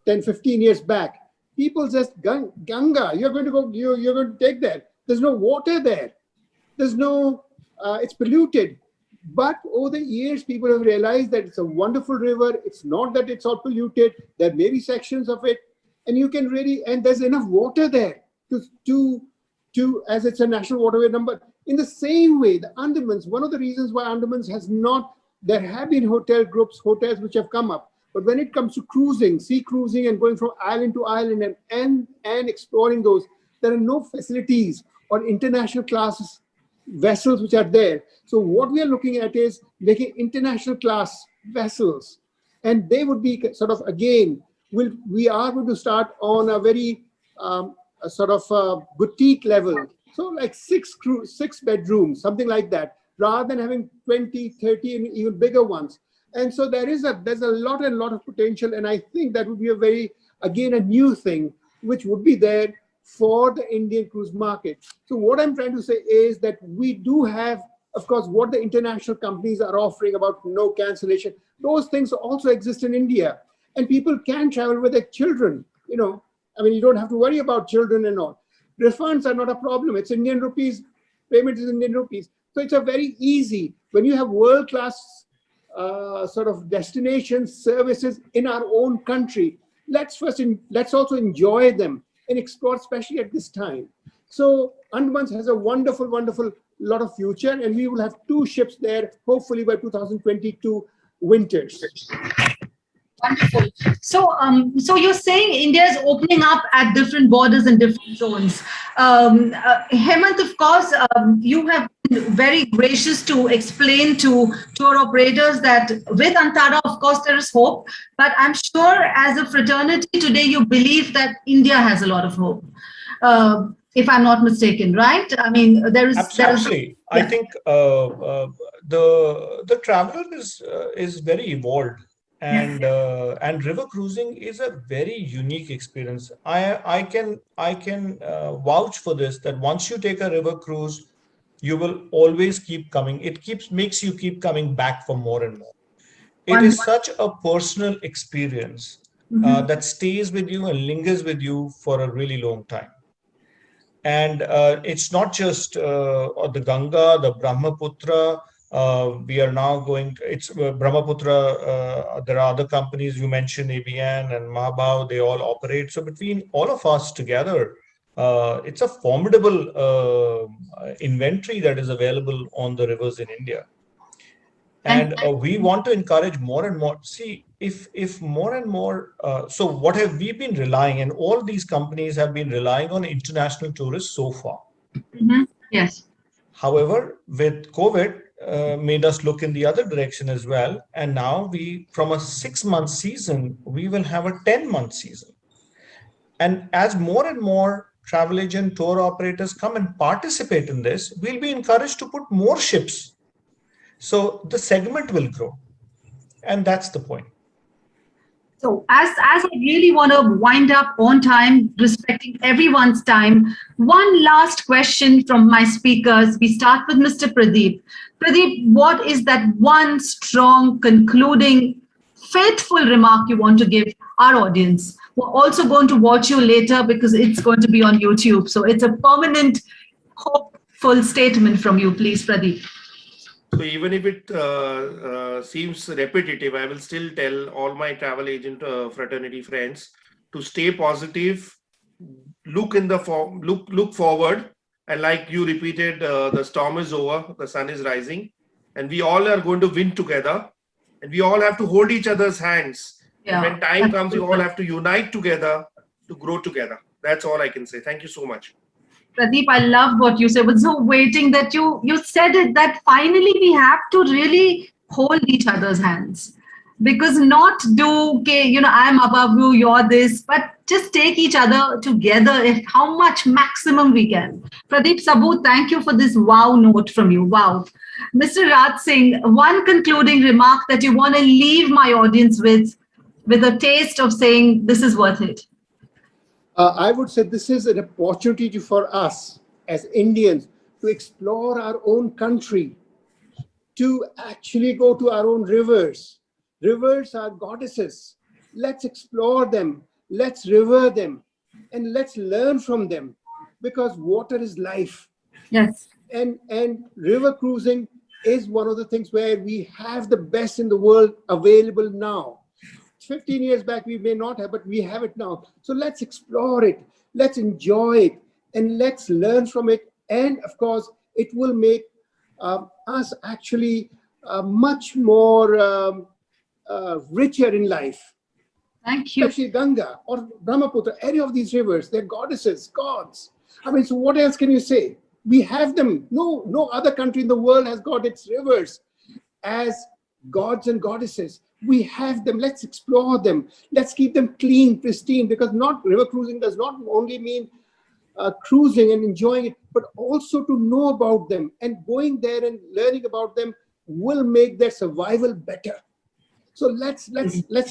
10, 15 years back, people just, Ganga, you're going to go, you're going to take that. There's no water there. There's no, it's polluted. But over the years, people have realized that it's a wonderful river. It's not that it's all polluted. There may be sections of it, and you can really, and there's enough water there to as it's a national waterway number. In the same way, the Andamans, one of the reasons why Andamans has not, there have been hotels which have come up. But when it comes to cruising, sea cruising and going from island to island and exploring those, there are no facilities or international class vessels which are there. So what we are looking at is making international class vessels. And they would be sort of, again, we are going to start on a very sort of boutique level. So like six bedrooms, something like that, rather than having 20, 30 and even bigger ones. And so there's a lot of potential. And I think that would be a new thing, which would be there for the Indian cruise market. So what I'm trying to say is that we do have, of course, what the international companies are offering about no cancellation. Those things also exist in India. And people can travel with their children. You don't have to worry about children and all. Refunds are not a problem. It's Indian rupees. Payment is Indian rupees. So it's a very easy, when you have world-class sort of destinations, services in our own country, let's also enjoy them and explore, especially at this time. So Andamans has a wonderful, wonderful lot of future, and we will have 2 ships there, hopefully by 2022 winters. Wonderful. So you're saying India is opening up at different borders and different zones. Hemant, of course, you have very gracious to explain to tour operators that with Antara, of course, there is hope. But I'm sure as a fraternity today, you believe that India has a lot of hope. If I'm not mistaken, right? I mean, Absolutely. I think the traveler is very evolved, and river cruising is a very unique experience. I can vouch for this, that once you take a river cruise, you will always keep coming. It makes you keep coming back for more and more. It is such a personal experience that stays with you and lingers with you for a really long time. And it's not just the Ganga, the Brahmaputra. We are now going. It's Brahmaputra. There are other companies you mentioned, ABN and Mahabhav. They all operate. So between all of us together, it's a formidable inventory that is available on the rivers in India. And we want to encourage more and more. See, if more and more, so what have we been relying, and all these companies have been relying on international tourists so far. Yes. However, with COVID, made us look in the other direction as well. And now from a 6-month season, we will have a 10-month season. And as more and more travel agent tour operators come and participate in this, we'll be encouraged to put more ships. So the segment will grow, and that's the point. So as I really want to wind up on time, respecting everyone's time, one last question from my speakers. We start with Mr. Pradeep. Pradeep, what is that one strong, concluding, faithful remark you want to give our audience? We're also going to watch you later because it's going to be on YouTube. So it's a permanent, hopeful statement from you, please, Pradeep. So even if it seems repetitive, I will still tell all my travel agent fraternity friends to stay positive, look forward, and like you repeated, the storm is over, the sun is rising, and we all are going to win together, and we all have to hold each other's hands. And when time comes, we all have to unite together to grow together. That's all I can say. Thank you so much. Pradeep, I love what you said. I was so waiting that you said it, that finally we have to really hold each other's hands. Because not do, okay, I'm above you, you're this, but just take each other together how much maximum we can. Pradeep Saboo, thank you for this wow note from you. Wow. Mr. Raj Singh, one concluding remark that you want to leave my audience with a taste of saying this is worth it. I would say this is an opportunity for us as Indians to explore our own country, to actually go to our own rivers. Rivers are goddesses. Let's explore them. Let's revere them. And let's learn from them, because water is life. Yes. And river cruising is one of the things where we have the best in the world available now. 15 years back, we may not have, but we have it now. So let's explore it, let's enjoy it, and let's learn from it. And of course, it will make us actually much more richer in life. Thank you. Especially Ganga or Brahmaputra, any of these rivers, they're goddesses, gods. I mean, so what else can you say? We have them. No other country in the world has got its rivers as gods and goddesses. We have them. Let's explore them. Let's keep them clean, pristine, because river cruising does not only mean cruising and enjoying it, but also to know about them. And going there and learning about them will make their survival better. So let's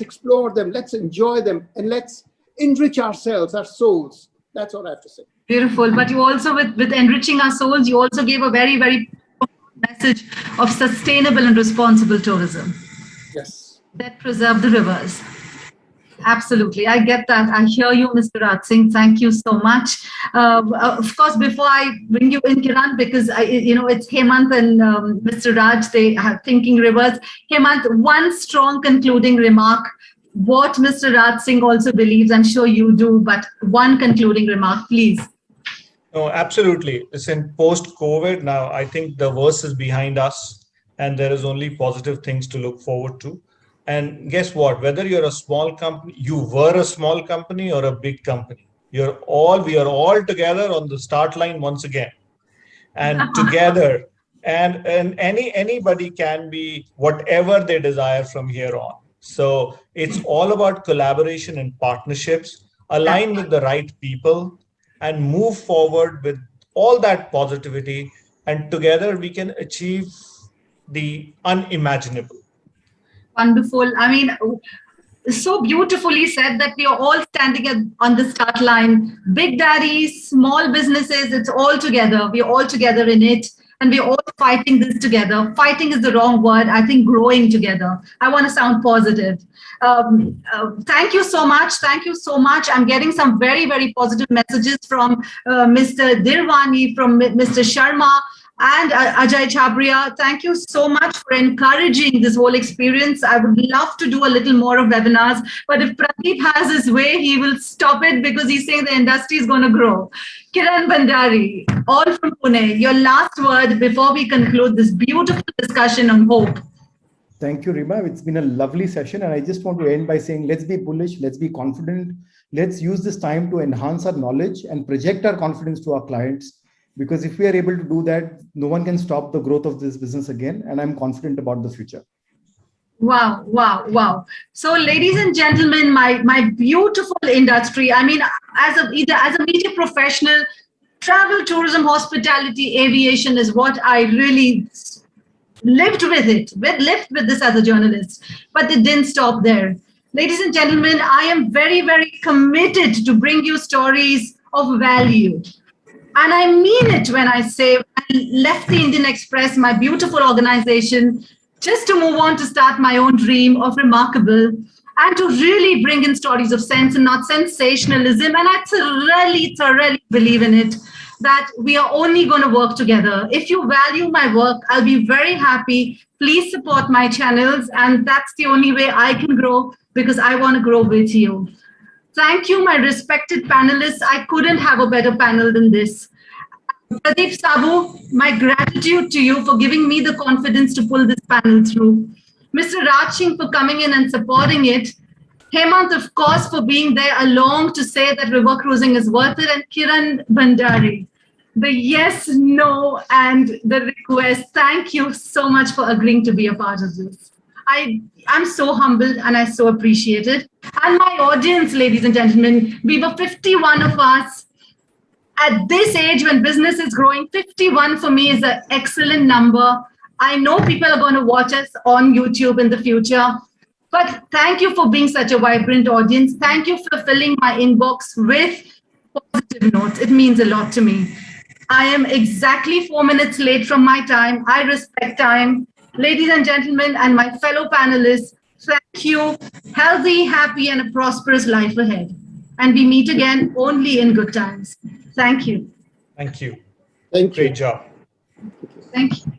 explore them. Let's enjoy them, and let's enrich ourselves, our souls. That's all I have to say. Beautiful. But you also, with enriching our souls, you also gave a very, very message of sustainable and responsible tourism. Yes. That preserve the rivers. Absolutely. I get that. I hear you, Mr. Raj Singh. Thank you so much. Of course, before I bring you in, Kiran, because it's Hemant and Mr. Raj, they are thinking rivers. Hemant, one strong concluding remark. What Mr. Raj Singh also believes, I'm sure you do, but one concluding remark, please. No, absolutely. Listen, post-COVID now, I think the worst is behind us, and there is only positive things to look forward to. And guess what? Whether you're a small company, you were a small company or a big company, we are all together on the start line once again. And together, and anybody can be whatever they desire from here on. So it's all about collaboration and partnerships, align with the right people, and move forward with all that positivity, and together we can achieve the unimaginable. Wonderful. I mean, so beautifully said that we are all standing on the start line. Big daddies, small businesses, it's all together. We're all together in it. And we're all fighting this together. Fighting is the wrong word. I think growing together. I want to sound positive. Thank you so much. Thank you so much. I'm getting some very, very positive messages from Mr. Dirwani, from Mr. Sharma, and Ajay Chabria. Thank you so much for encouraging this whole experience. I would love to do a little more of webinars, but if Pradeep has his way, he will stop it because he's saying the industry is going to grow. Kiran Bhandari, all from Pune, your last word before we conclude this beautiful discussion on hope. Thank you, Rima. It's been a lovely session. And I just want to end by saying, let's be bullish, let's be confident. Let's use this time to enhance our knowledge and project our confidence to our clients. Because if we are able to do that, no one can stop the growth of this business again. And I'm confident about the future. Wow, wow, wow. So ladies and gentlemen, my beautiful industry, I mean, as a media professional, travel, tourism, hospitality, aviation is what I really lived with this as a journalist, but it didn't stop there. Ladies and gentlemen, I am very, very committed to bring you stories of value. And I mean it when I say I left the Indian Express, my beautiful organization, just to move on to start my own dream of Remarkable and to really bring in stories of sense and not sensationalism. And I thoroughly believe in it, that we are only going to work together. If you value my work, I'll be very happy. Please support my channels. And that's the only way I can grow, because I want to grow with you. Thank you, my respected panelists. I couldn't have a better panel than this. Pradeep Saboo, my gratitude to you for giving me the confidence to pull this panel through. Mr. Raj Singh for coming in and supporting it. Hemant, of course, for being there along to say that river cruising is worth it. And Kiran Bhandari, the yes, no, and the request. Thank you so much for agreeing to be a part of this. I'm so humbled and I so appreciate it. And my audience, ladies and gentlemen, we were 51 of us. At this age, when business is growing, 51 for me is an excellent number. I know people are going to watch us on YouTube in the future. But thank you for being such a vibrant audience. Thank you for filling my inbox with positive notes. It means a lot to me. I am exactly 4 minutes late from my time. I respect time. Ladies and gentlemen, and my fellow panelists, thank you. Healthy, happy, and a prosperous life ahead. And we meet again only in good times. Thank you. Thank you. Thank you. Great job. Thank you.